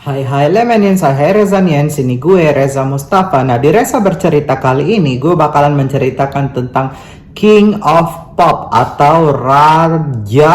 Hai Lemenins, hai Rezanian, sini gue Reza Mustafa. Nah, di Reza Bercerita kali ini gue bakalan menceritakan tentang King of Pop atau Raja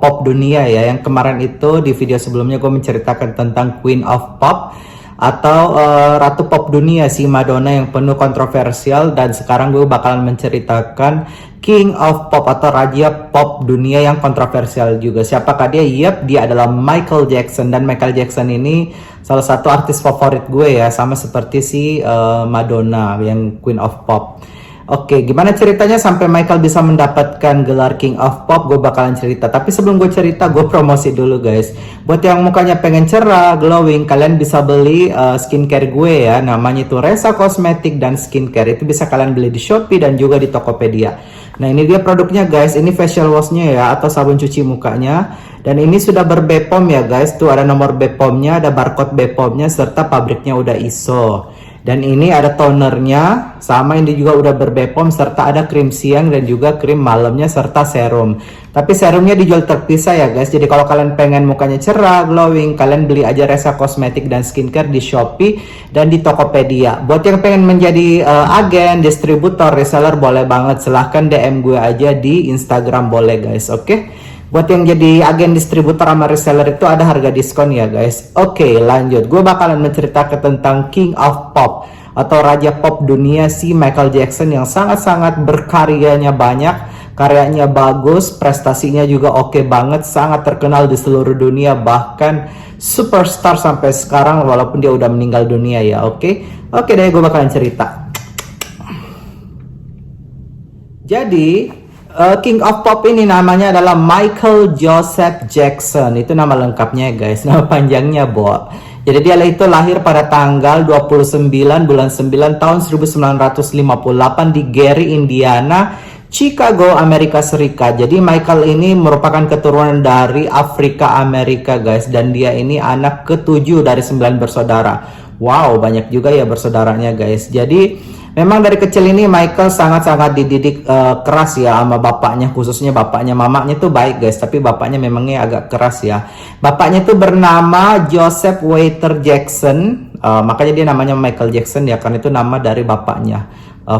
Pop dunia ya. Yang kemarin itu di video sebelumnya gue menceritakan tentang Queen of Pop atau Ratu Pop dunia si Madonna yang penuh kontroversial, dan sekarang gue bakalan menceritakan King of Pop atau Raja Pop dunia yang kontroversial juga. Siapakah dia? Yep, dia adalah Michael Jackson. Dan Michael Jackson ini salah satu artis favorit gue ya, sama seperti si Madonna yang Queen of Pop. Oke, gimana ceritanya sampai Michael bisa mendapatkan gelar King of Pop? Gue bakalan cerita. Tapi sebelum gue cerita, gue promosi dulu guys. Buat yang mukanya pengen cerah, glowing, kalian bisa beli skincare gue ya. Namanya itu Reza Cosmetic dan Skincare. Itu bisa kalian beli di Shopee dan juga di Tokopedia. Nah, ini dia produknya guys. Ini facial washnya ya, atau sabun cuci mukanya. Dan ini sudah ber-BPOM ya guys. Tuh ada nomor BPOM-nya, ada barcode BPOM-nya, serta pabriknya udah ISO. Dan ini ada tonernya, sama ini juga udah ber-BPOM, serta ada krim siang dan juga krim malamnya, serta serum. Tapi serumnya dijual terpisah ya guys. Jadi kalau kalian pengen mukanya cerah, glowing, kalian beli aja Reza Cosmetic dan Skincare di Shopee dan di Tokopedia. Buat yang pengen menjadi agen, distributor, reseller, boleh banget. Silahkan DM gue aja di Instagram, boleh guys, oke? Buat yang jadi agen distributor sama reseller itu ada harga diskon ya guys. Oke, lanjut. Gue bakalan menceritakan tentang King of Pop atau Raja Pop dunia si Michael Jackson yang sangat-sangat berkaryanya banyak, karyanya bagus, prestasinya juga oke banget, sangat terkenal di seluruh dunia, bahkan superstar sampai sekarang walaupun dia udah meninggal dunia ya. Oke deh, gue bakalan cerita. Jadi King of Pop ini namanya adalah Michael Joseph Jackson. Itu nama lengkapnya guys, nama panjangnya Bo. Jadi dia itu lahir pada tanggal 29 bulan 9 tahun 1958 di Gary, Indiana, Chicago, Amerika Serikat. Jadi Michael ini merupakan keturunan dari Afrika Amerika guys. Dan dia ini anak ketujuh dari 9 bersaudara. Wow, banyak juga ya bersaudaranya guys. Jadi memang dari kecil ini Michael sangat-sangat dididik keras ya sama bapaknya, khususnya bapaknya. Mamanya tuh baik guys, tapi bapaknya memangnya agak keras ya. Bapaknya tuh bernama Joseph Waiter Jackson, makanya dia namanya Michael Jackson ya, karena itu nama dari bapaknya,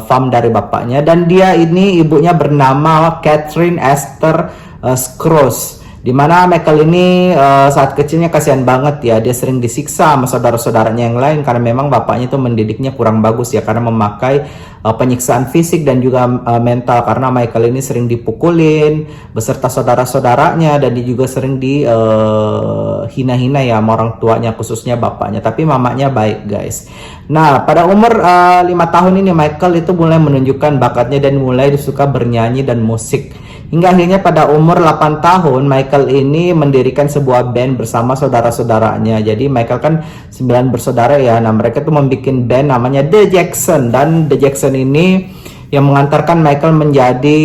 fam dari bapaknya. Dan dia ini ibunya bernama Catherine Esther Scrooge. Dimana Michael ini saat kecilnya kasihan banget ya, dia sering disiksa sama saudara-saudaranya yang lain karena memang bapaknya itu mendidiknya kurang bagus ya, karena memakai penyiksaan fisik dan juga mental, karena Michael ini sering dipukulin beserta saudara-saudaranya, dan dia juga sering dihina-hina ya sama orang tuanya, khususnya bapaknya. Tapi mamanya baik guys. Nah, pada umur 5 tahun ini Michael itu mulai menunjukkan bakatnya dan mulai suka bernyanyi dan musik. Hingga akhirnya pada umur 8 tahun Michael ini mendirikan sebuah band bersama saudara-saudaranya. Jadi Michael kan 9 bersaudara ya. Nah, mereka tuh membuat band namanya The Jackson. Dan The Jackson ini yang mengantarkan Michael menjadi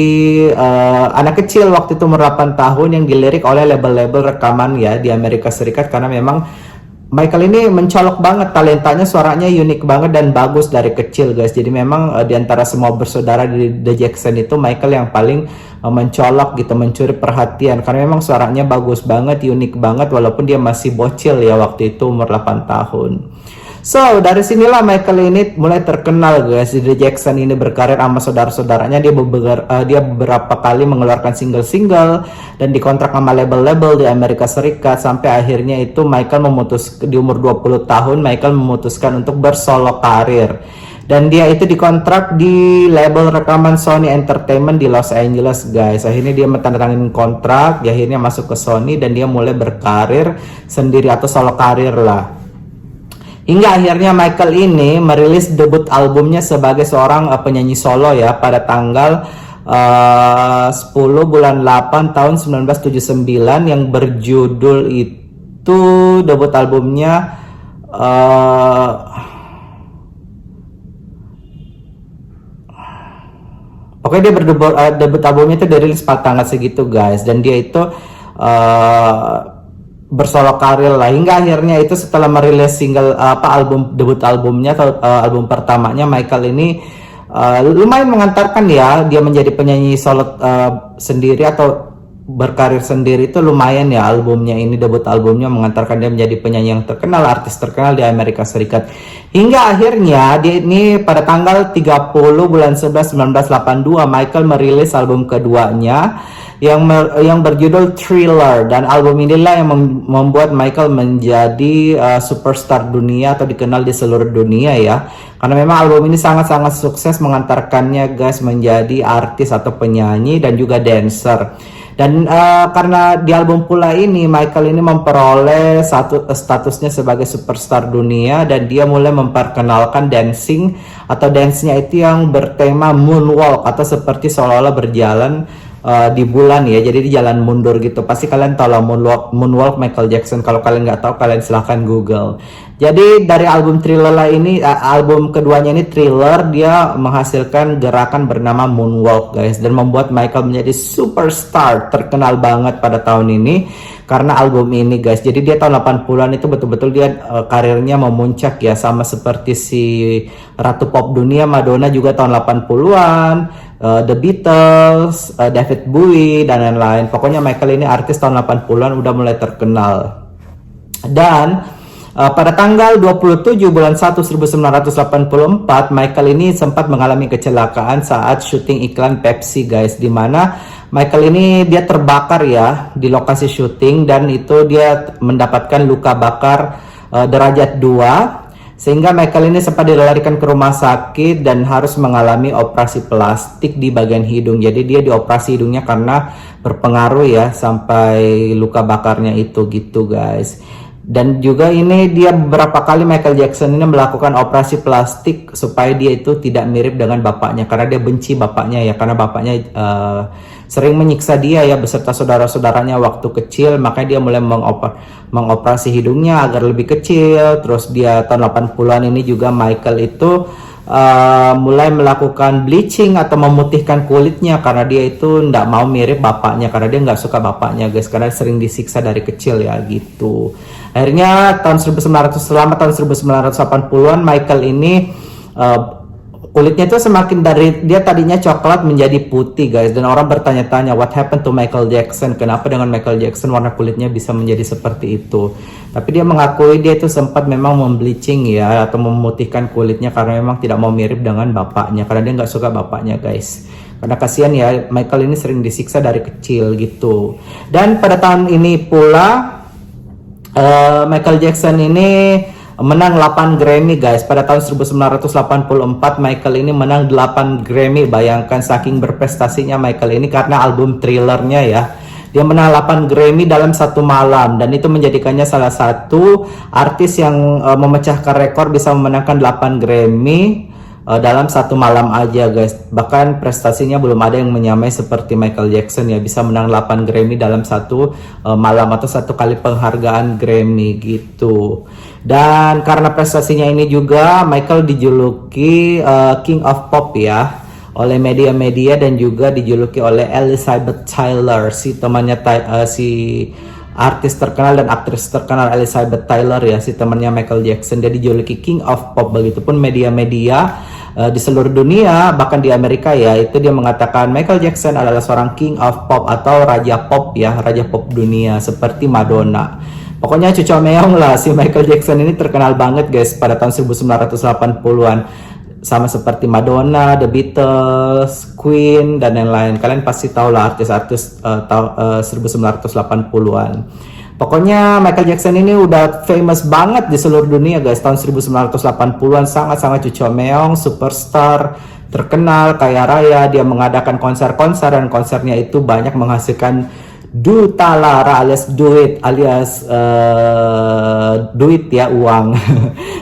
anak kecil waktu itu umur 8 tahun yang dilirik oleh label-label rekaman ya di Amerika Serikat, karena memang Michael ini mencolok banget, talentanya, suaranya unik banget dan bagus dari kecil guys. Jadi memang di antara semua bersaudara di The Jackson itu Michael yang paling mencolok gitu, mencuri perhatian, karena memang suaranya bagus banget, unik banget walaupun dia masih bocil ya waktu itu umur 8 tahun. So, dari sinilah Michael ini mulai terkenal guys. The Jackson ini berkarir sama saudara-saudaranya. Dia beberapa kali mengeluarkan single-single dan dikontrak sama label-label di Amerika Serikat, sampai akhirnya itu Michael di umur 20 tahun Michael memutuskan untuk bersolo karir. Dan dia itu dikontrak di label rekaman Sony Entertainment di Los Angeles guys. Akhirnya dia menandatangani kontrak, dia akhirnya masuk ke Sony dan dia mulai berkarir sendiri atau solo karir lah. Hingga akhirnya Michael ini merilis debut albumnya sebagai seorang penyanyi solo ya pada tanggal 10 bulan 8 tahun 1979 yang berjudul itu debut albumnya pokoknya dia debut albumnya itu dirilis pada tanggal segitu guys. Dan dia itu bersolo karir lah, hingga akhirnya itu setelah merilis debut albumnya atau album pertamanya, Michael ini lumayan mengantarkan ya, dia menjadi penyanyi solo sendiri atau berkarir sendiri itu lumayan ya. Albumnya ini, debut albumnya, mengantarkan dia menjadi penyanyi yang terkenal, artis terkenal di Amerika Serikat. Hingga akhirnya dia ini pada tanggal 30 bulan 11 1982 Michael merilis album keduanya yang berjudul Thriller, dan album inilah yang membuat Michael menjadi superstar dunia atau dikenal di seluruh dunia ya. Karena memang album ini sangat-sangat sukses mengantarkannya guys menjadi artis atau penyanyi dan juga dancer. Dan karena di album pula ini Michael ini memperoleh statusnya sebagai superstar dunia, dan dia mulai memperkenalkan dancing atau dance-nya itu yang bertema moonwalk atau seperti seolah-olah berjalan di bulan ya, jadi di jalan mundur gitu. Pasti kalian tahu lah moonwalk Michael Jackson. Kalau kalian nggak tahu, kalian silahkan Google. Jadi dari album Thriller ini, album keduanya ini Thriller, dia menghasilkan gerakan bernama moonwalk guys, dan membuat Michael menjadi superstar terkenal banget pada tahun ini karena album ini guys. Jadi dia tahun 80-an itu betul-betul dia karirnya memuncak ya, sama seperti si Ratu Pop Dunia Madonna juga tahun 80-an. The Beatles, David Bowie, dan lain-lain. Pokoknya Michael ini artis tahun 80-an udah mulai terkenal. Dan pada tanggal 27 bulan 1 1984 Michael ini sempat mengalami kecelakaan saat syuting iklan Pepsi guys, dimana Michael ini dia terbakar ya di lokasi syuting, dan itu dia mendapatkan luka bakar derajat 2. Sehingga Michael ini sempat dilarikan ke rumah sakit dan harus mengalami operasi plastik di bagian hidung. Jadi dia dioperasi hidungnya karena berpengaruh ya sampai luka bakarnya itu gitu guys. Dan juga ini dia beberapa kali Michael Jackson ini melakukan operasi plastik supaya dia itu tidak mirip dengan bapaknya, karena dia benci bapaknya ya, karena bapaknya sering menyiksa dia ya beserta saudara-saudaranya waktu kecil. Makanya dia mulai mengoperasi hidungnya agar lebih kecil. Terus dia tahun 80-an ini juga Michael itu mulai melakukan bleaching atau memutihkan kulitnya, karena dia itu nggak mau mirip bapaknya, karena dia nggak suka bapaknya guys, karena sering disiksa dari kecil ya gitu. Akhirnya selama tahun 1980-an Michael ini kulitnya itu semakin dari dia tadinya coklat menjadi putih guys, dan orang bertanya-tanya what happened to Michael Jackson, kenapa dengan Michael Jackson warna kulitnya bisa menjadi seperti itu. Tapi dia mengakui dia itu sempat memang membleaching ya atau memutihkan kulitnya karena memang tidak mau mirip dengan bapaknya, karena dia nggak suka bapaknya guys, karena kasihan ya Michael ini sering disiksa dari kecil gitu. Dan pada tahun ini pula Michael Jackson ini menang 8 Grammy guys. Pada tahun 1984 Michael ini menang 8 Grammy. Bayangkan saking berprestasinya Michael ini karena album Thrillernya ya. Dia menang 8 Grammy dalam satu malam, dan itu menjadikannya salah satu artis yang memecahkan rekor bisa memenangkan 8 Grammy dalam satu malam aja guys. Bahkan prestasinya belum ada yang menyamai seperti Michael Jackson ya, bisa menang 8 Grammy dalam satu malam atau satu kali penghargaan Grammy gitu. Dan karena prestasinya ini juga Michael dijuluki King of Pop ya oleh media-media, dan juga dijuluki oleh Elizabeth Taylor, si temannya si artis terkenal dan aktris terkenal Elizabeth Taylor ya, si temannya Michael Jackson. Dia dijuluki King of Pop. Begitupun media-media di seluruh dunia, bahkan di Amerika ya, itu dia mengatakan Michael Jackson adalah seorang King of Pop atau Raja Pop ya, Raja Pop dunia seperti Madonna. Pokoknya cucu meong lah, si Michael Jackson ini terkenal banget guys pada tahun 1980-an. Sama seperti Madonna, The Beatles, Queen, dan lain-lain. Kalian pasti tahu lah artis-artis 1980-an. Pokoknya Michael Jackson ini udah famous banget di seluruh dunia guys. Tahun 1980-an sangat-sangat cucu meong, superstar, terkenal, kaya raya. Dia mengadakan konser-konser, dan konsernya itu banyak menghasilkan duta lara alias duit ya, uang.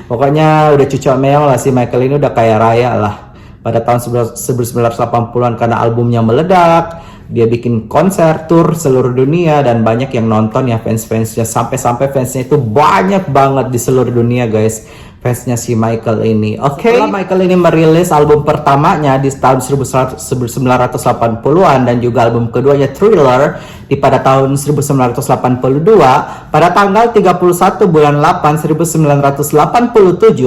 Pokoknya udah cucu meong lah, si Michael ini udah kaya raya lah pada tahun 1980-an karena albumnya meledak. Dia bikin konser tour seluruh dunia dan banyak yang nonton ya, fans-fansnya, sampai fansnya itu banyak banget di seluruh dunia guys, fansnya si Michael ini. Oke, setelah Michael ini merilis album pertamanya di tahun 1980-an dan juga album keduanya Thriller pada tahun 1982, pada tanggal 31 bulan 8 1987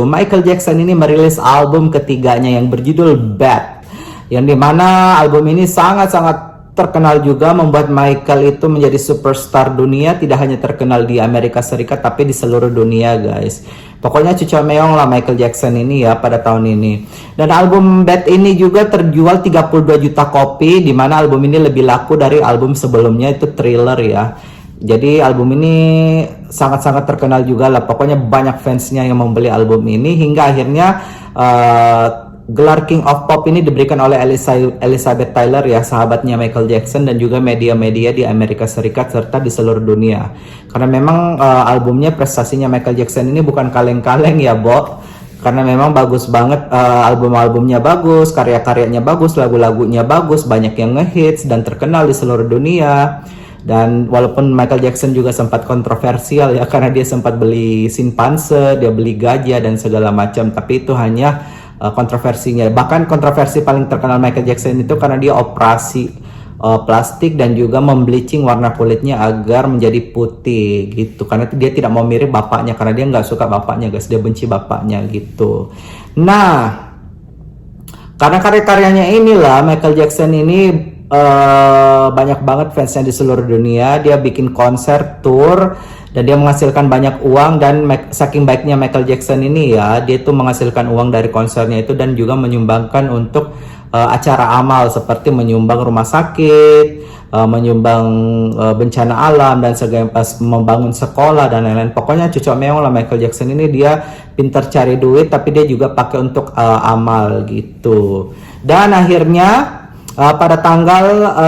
Michael Jackson ini merilis album ketiganya yang berjudul Bad, yang dimana album ini sangat-sangat terkenal juga membuat Michael itu menjadi superstar dunia, tidak hanya terkenal di Amerika Serikat tapi di seluruh dunia guys. Pokoknya cucu meong lah Michael Jackson ini ya pada tahun ini. Dan album Bad ini juga terjual 32 juta kopi, dimana album ini lebih laku dari album sebelumnya itu Thriller ya. Jadi album ini sangat-sangat terkenal juga lah. Pokoknya banyak fansnya yang membeli album ini hingga akhirnya gelar King of Pop ini diberikan oleh Elizabeth Taylor ya, sahabatnya Michael Jackson, dan juga media-media di Amerika Serikat serta di seluruh dunia. Karena memang albumnya, prestasinya Michael Jackson ini bukan kaleng-kaleng ya, Bo. Karena memang bagus banget, album-albumnya bagus, karya-karyanya bagus, lagu-lagunya bagus, banyak yang ngehits dan terkenal di seluruh dunia. Dan walaupun Michael Jackson juga sempat kontroversial ya, karena dia sempat beli simpanse, dia beli gajah dan segala macam, tapi itu hanya kontroversinya. Bahkan kontroversi paling terkenal Michael Jackson itu karena dia operasi plastik dan juga membleaching warna kulitnya agar menjadi putih gitu, karena dia tidak mau mirip bapaknya, karena dia nggak suka bapaknya guys, dia benci bapaknya gitu. Nah, karena karya-karyanya inilah Michael Jackson ini banyak banget fansnya di seluruh dunia. Dia bikin konser, tour, dan dia menghasilkan banyak uang. Dan saking baiknya Michael Jackson ini ya, dia tuh menghasilkan uang dari konsernya itu dan juga menyumbangkan untuk acara amal seperti menyumbang rumah sakit, menyumbang bencana alam dan membangun sekolah dan lain-lain. Pokoknya cucok meong lah Michael Jackson ini, dia pintar cari duit tapi dia juga pakai untuk amal gitu. Dan akhirnya pada tanggal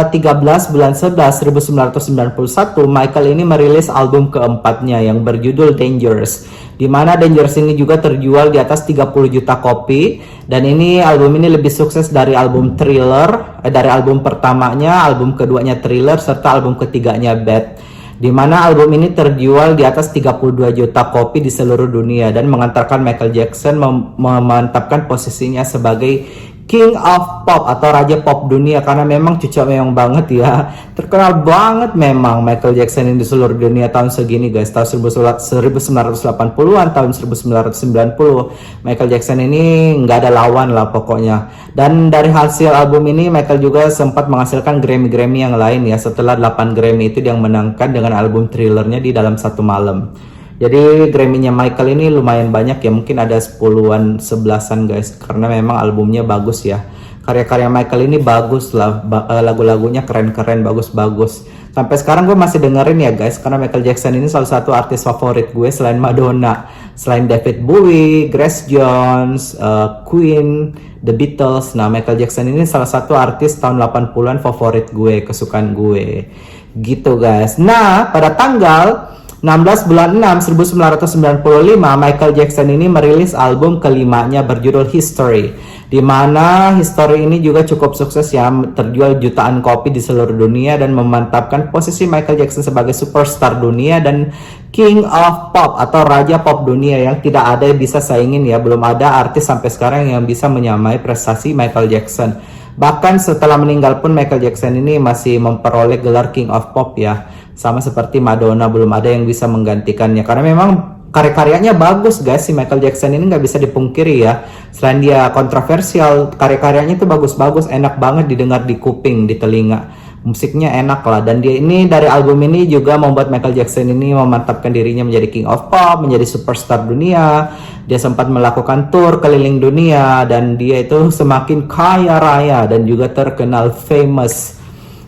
13 bulan 11 1991 Michael ini merilis album keempatnya yang berjudul Dangerous, di mana Dangerous ini juga terjual di atas 30 juta kopi. Dan ini album ini lebih sukses dari album Thriller, dari album pertamanya, album keduanya Thriller, serta album ketiganya Bad, di mana album ini terjual di atas 32 juta kopi di seluruh dunia dan mengantarkan Michael Jackson memantapkan posisinya sebagai King of Pop atau Raja Pop dunia, karena memang cucok meong banget ya, terkenal banget memang Michael Jackson ini di seluruh dunia tahun segini guys. Tahun 1980-an, tahun 1990 Michael Jackson ini nggak ada lawan lah pokoknya. Dan dari hasil album ini Michael juga sempat menghasilkan Grammy-Grammy yang lain ya, setelah 8 Grammy itu yang menangkan dengan album Thrillernya di dalam satu malam. Jadi Grammy-nya Michael ini lumayan banyak ya, mungkin ada 10-an 11-an guys, karena memang albumnya bagus ya. Karya-karya Michael ini bagus lah, lagu-lagunya keren-keren, bagus-bagus. Sampai sekarang gue masih dengerin ya guys, karena Michael Jackson ini salah satu artis favorit gue selain Madonna, selain David Bowie, Grace Jones, Queen, The Beatles. Nah, Michael Jackson ini salah satu artis tahun 80-an favorit gue, kesukaan gue gitu guys. Nah, pada tanggal 16 bulan 6 1995 Michael Jackson ini merilis album kelimanya berjudul History, di mana History ini juga cukup sukses ya, terjual jutaan kopi di seluruh dunia dan memantapkan posisi Michael Jackson sebagai superstar dunia dan King of Pop atau Raja Pop dunia yang tidak ada yang bisa saingin ya. Belum ada artis sampai sekarang yang bisa menyamai prestasi Michael Jackson. Bahkan setelah meninggal pun Michael Jackson ini masih memperoleh gelar King of Pop ya. Sama seperti Madonna, belum ada yang bisa menggantikannya. Karena memang karya-karyanya bagus guys, si Michael Jackson ini nggak bisa dipungkiri ya. Selain dia kontroversial, karya-karyanya itu bagus-bagus, enak banget didengar di kuping, di telinga. Musiknya enak lah. Dan dia ini dari album ini juga membuat Michael Jackson ini memantapkan dirinya menjadi King of Pop, menjadi superstar dunia. Dia sempat melakukan tour keliling dunia dan dia itu semakin kaya raya dan juga terkenal, famous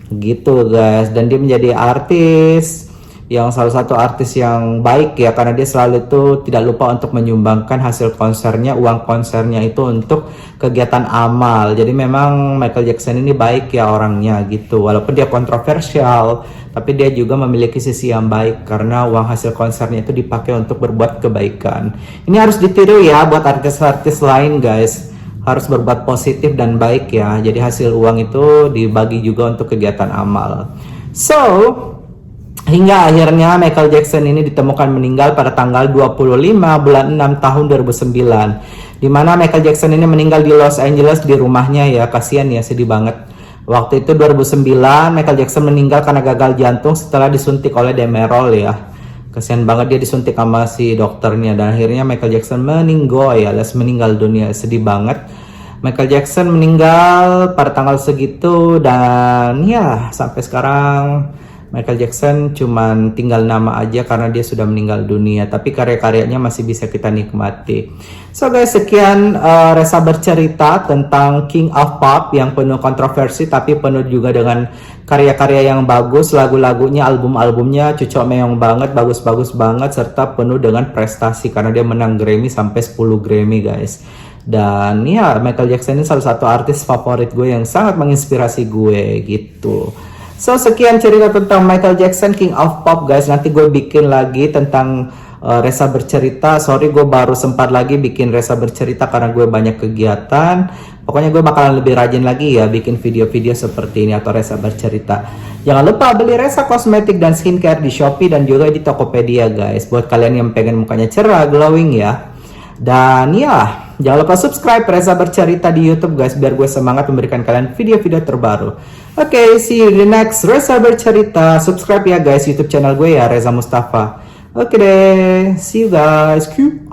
gitu guys. Dan dia menjadi artis yang salah satu artis yang baik ya, karena dia selalu tuh tidak lupa untuk menyumbangkan hasil konsernya, uang konsernya itu untuk kegiatan amal. Jadi memang Michael Jackson ini baik ya orangnya gitu, walaupun dia kontroversial tapi dia juga memiliki sisi yang baik karena uang hasil konsernya itu dipakai untuk berbuat kebaikan. Ini harus ditiru ya buat artis-artis lain guys, harus berbuat positif dan baik ya. Jadi hasil uang itu dibagi juga untuk kegiatan amal. So, hingga akhirnya Michael Jackson ini ditemukan meninggal pada tanggal 25 bulan 6 tahun 2009. Di mana Michael Jackson ini meninggal di Los Angeles di rumahnya ya. Kasihan ya, sedih banget. Waktu itu 2009 Michael Jackson meninggal karena gagal jantung setelah disuntik oleh Demerol ya. Kasihan banget, dia disuntik sama si dokternya dan akhirnya Michael Jackson meninggal ya, alias meninggal dunia. Sedih banget. Michael Jackson meninggal pada tanggal segitu, dan ya sampai sekarang Michael Jackson cuman tinggal nama aja karena dia sudah meninggal dunia, tapi karya-karyanya masih bisa kita nikmati. So guys, sekian Reza bercerita tentang King of Pop yang penuh kontroversi tapi penuh juga dengan karya-karya yang bagus, lagu-lagunya, album-albumnya cocok meong banget, bagus-bagus banget, serta penuh dengan prestasi karena dia menang Grammy sampai 10 Grammy guys. Dan ya, Michael Jackson ini salah satu artis favorit gue yang sangat menginspirasi gue gitu. So sekian cerita tentang Michael Jackson, King of Pop guys. Nanti gue bikin lagi tentang Reza bercerita. Sorry gue baru sempat lagi bikin Reza bercerita karena gue banyak kegiatan. Pokoknya gue bakalan lebih rajin lagi ya bikin video-video seperti ini atau Reza bercerita. Jangan lupa beli Reza kosmetik dan skincare di Shopee dan juga di Tokopedia guys. Buat kalian yang pengen mukanya cerah, glowing ya. Dan ya, jangan lupa subscribe Reza bercerita di YouTube guys, biar gue semangat memberikan kalian video-video terbaru. Oke, see you in the next Reza bercerita. Subscribe ya guys YouTube channel gue ya, Reza Mustafa. Oke deh, see you guys. Q.